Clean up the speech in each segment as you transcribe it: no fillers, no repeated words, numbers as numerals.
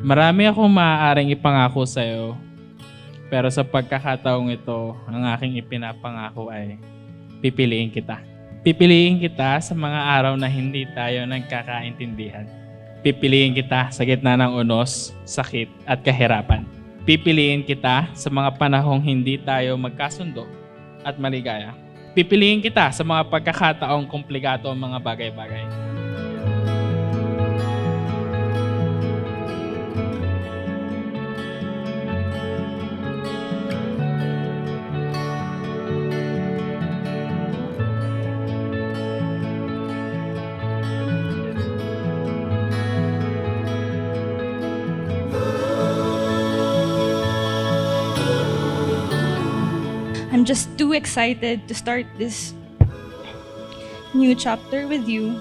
Marami akong maaaring ipangako sa'yo, pero sa pagkakataong ito, ang aking ipinapangako ay pipiliin kita. Pipiliin kita sa mga araw na hindi tayo nagkakaintindihan. Pipiliin kita sa gitna ng unos, sakit at kahirapan. Pipiliin kita sa mga panahong hindi tayo magkasundo at maligaya. Pipiliin kita sa mga pagkakataong komplikado ang mga bagay-bagay. I'm just too excited to start this new chapter with you.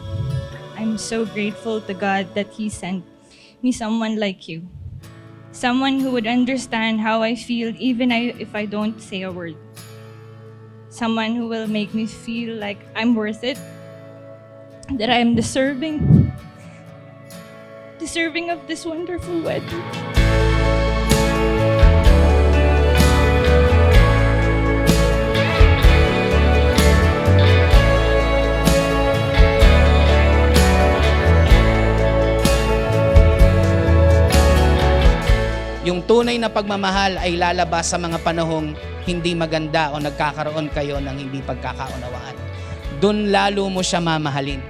I'm so grateful to God that He sent me someone like you. Someone who would understand how I feel even if I don't say a word. Someone who will make me feel like I'm worth it, that I am deserving of this wonderful wedding. Yung tunay na pagmamahal ay lalabas sa mga panahong hindi maganda o nagkakaroon kayo ng hindi pagkakaunawaan. Doon lalo mo siya mamahalin.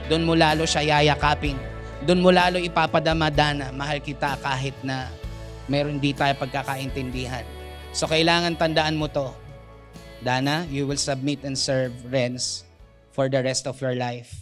Doon mo lalo siya yayakapin. Doon mo lalo ipapadama, Dana, mahal kita kahit na meron hindi tayo pagkakaintindihan. So kailangan tandaan mo to. Dana, you will submit and serve Renz for the rest of your life.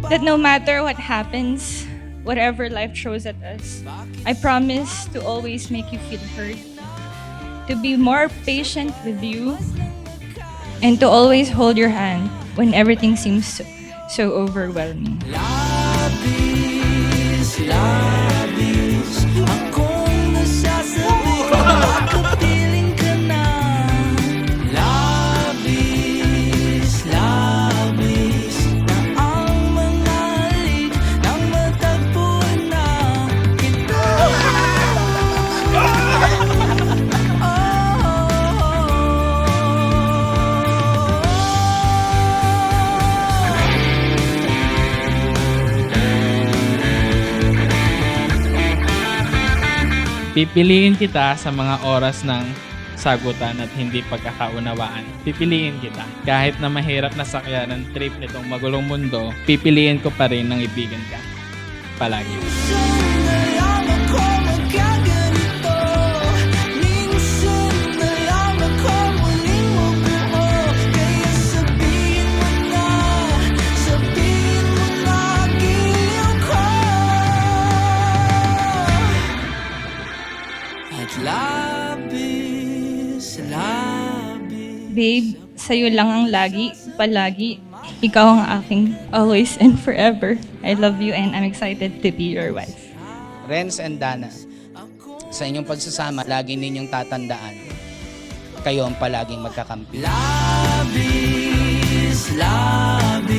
That no matter what happens, whatever life throws at us, I promise to always make you feel heard, to be more patient with you, and to always hold your hand when everything seems so overwhelming. Labis, labis, akong nasasabi na makapiling ka na. Labis, labis, na ang mga halik nang matagpuan na kita. Pipiliin kita sa mga oras ng sagutan at hindi pagkakaunawaan. Pipiliin kita. Kahit na mahirap na sakyan ng trip nitong magulong mundo, pipiliin ko pa rin ng ibigan ka. Palagi. Minsan na lang ako magkaganito, minsan na lang ako muling mabuo. Kaya sabihin mo na giliw ko. At labis, labis. Babe, sa'yo lang ang lagi, palagi. Ikaw ang aking always and forever. I love you and I'm excited to be your wife. Renz and Dana, Sa inyong pagsasama, lagi ninyong tatandaan, kayo ang palaging magkakampi. Labis, labis